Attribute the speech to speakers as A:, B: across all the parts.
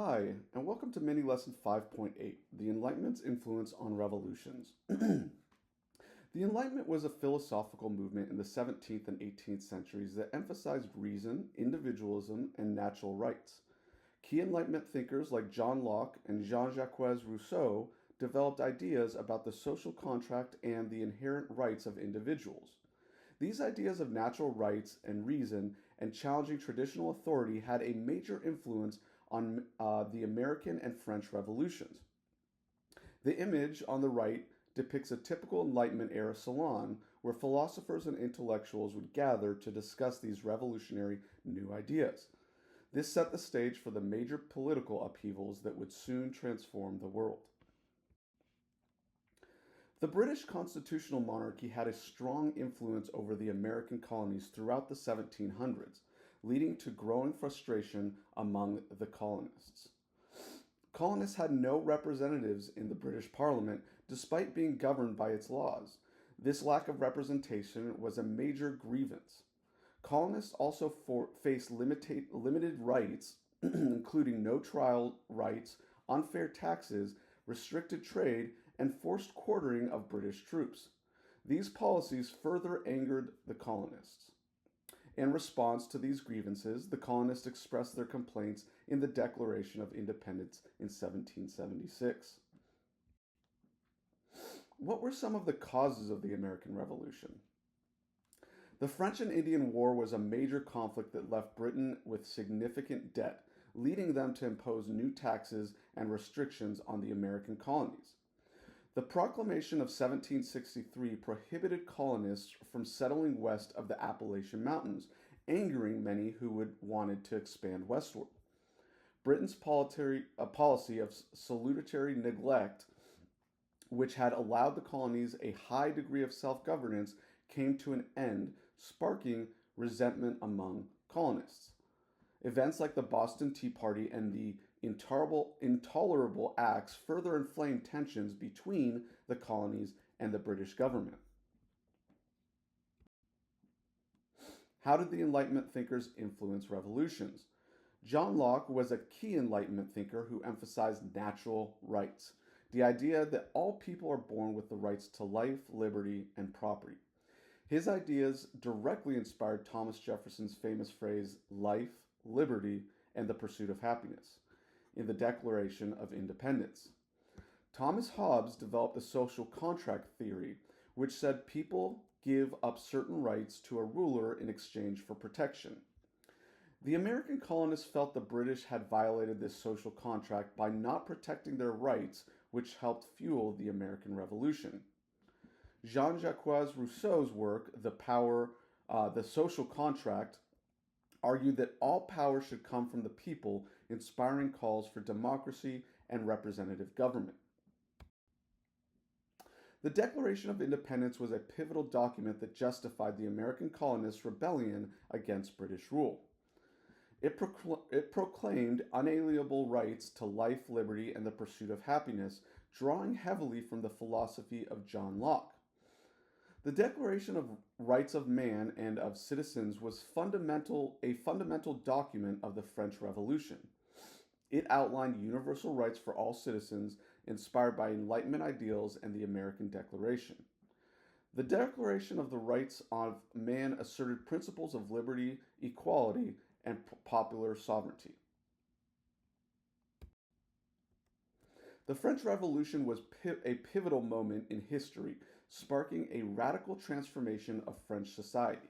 A: Hi, and welcome to mini lesson 5.8, The Enlightenment's Influence on Revolutions. The Enlightenment was a philosophical movement in the 17th and 18th centuries that emphasized reason, individualism, and natural rights. Key Enlightenment thinkers like John Locke and Jean-Jacques Rousseau developed ideas about the social contract and the inherent rights of individuals. These ideas of natural rights and reason and challenging traditional authority had a major influence on the American and French revolutions. The image on the right depicts a typical Enlightenment era salon where philosophers and intellectuals would gather to discuss these revolutionary new ideas. This set the stage for the major political upheavals that would soon transform the world. The British constitutional monarchy had a strong influence over the American colonies throughout the 1700s, leading to growing frustration among the colonists. Colonists had no representatives in the British Parliament despite being governed by its laws. This lack of representation was a major grievance. Colonists also faced limited rights, including no trial rights, unfair taxes, restricted trade, and forced quartering of British troops. These policies further angered the colonists. In response to these grievances, the colonists expressed their complaints in the Declaration of Independence in 1776. What were some of the causes of the American Revolution? The French and Indian War was a major conflict that left Britain with significant debt, leading them to impose new taxes and restrictions on the American colonies. The Proclamation of 1763 prohibited colonists from settling west of the Appalachian Mountains, angering many who wanted to expand westward. Britain's policy of salutary neglect, which had allowed the colonies a high degree of self-governance, came to an end, sparking resentment among colonists. Events like the Boston Tea Party and the intolerable acts further inflamed tensions between the colonies and the British government. How did the Enlightenment thinkers influence revolutions? John Locke was a key Enlightenment thinker who emphasized natural rights, the idea that all people are born with the rights to life, liberty, and property. His ideas directly inspired Thomas Jefferson's famous phrase, life, liberty, and the pursuit of happiness, in the Declaration of Independence. Thomas Hobbes developed the social contract theory, which said people give up certain rights to a ruler in exchange for protection. The American colonists felt the British had violated this social contract by not protecting their rights, which helped fuel the American Revolution. Jean-Jacques Rousseau's work, The Social Contract, argued that all power should come from the people, inspiring calls for democracy and representative government. The Declaration of Independence was a pivotal document that justified the American colonists' rebellion against British rule. It proclaimed unalienable rights to life, liberty, and the pursuit of happiness, drawing heavily from the philosophy of John Locke. The Declaration of Rights of Man and of Citizens was a fundamental document of the French Revolution. It outlined universal rights for all citizens, inspired by Enlightenment ideals and the American Declaration. The Declaration of the Rights of Man asserted principles of liberty, equality, and popular sovereignty. The French Revolution was a pivotal moment in history, sparking a radical transformation of French society.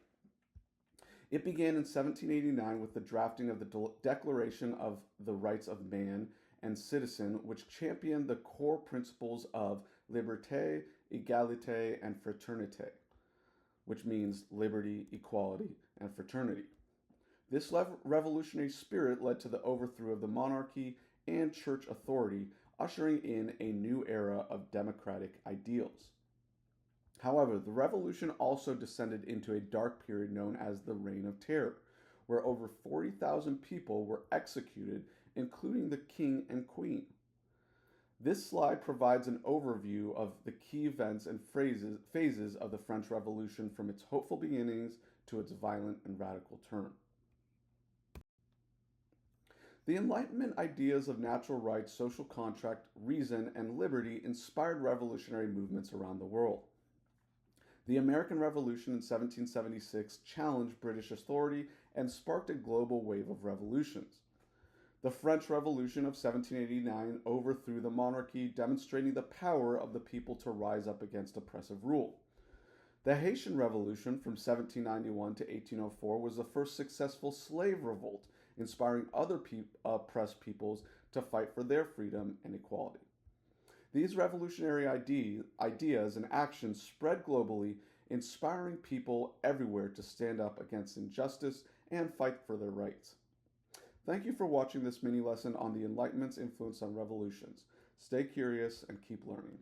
A: It began in 1789 with the drafting of the Declaration of the Rights of Man and Citizen, which championed the core principles of liberté, égalité, and fraternité, which means liberty, equality, and fraternity. This revolutionary spirit led to the overthrow of the monarchy and church authority, ushering in a new era of democratic ideals. However, the revolution also descended into a dark period known as the Reign of Terror, where over 40,000 people were executed, including the king and queen. This slide provides an overview of the key events and phases of the French Revolution from its hopeful beginnings to its violent and radical turn. The Enlightenment ideas of natural rights, social contract, reason, and liberty inspired revolutionary movements around the world. The American Revolution in 1776 challenged British authority and sparked a global wave of revolutions. The French Revolution of 1789 overthrew the monarchy, demonstrating the power of the people to rise up against oppressive rule. The Haitian Revolution from 1791 to 1804 was the first successful slave revolt, inspiring other oppressed peoples to fight for their freedom and equality. These revolutionary ideas and actions spread globally, inspiring people everywhere to stand up against injustice and fight for their rights. Thank you for watching this mini lesson on the Enlightenment's influence on revolutions. Stay curious and keep learning.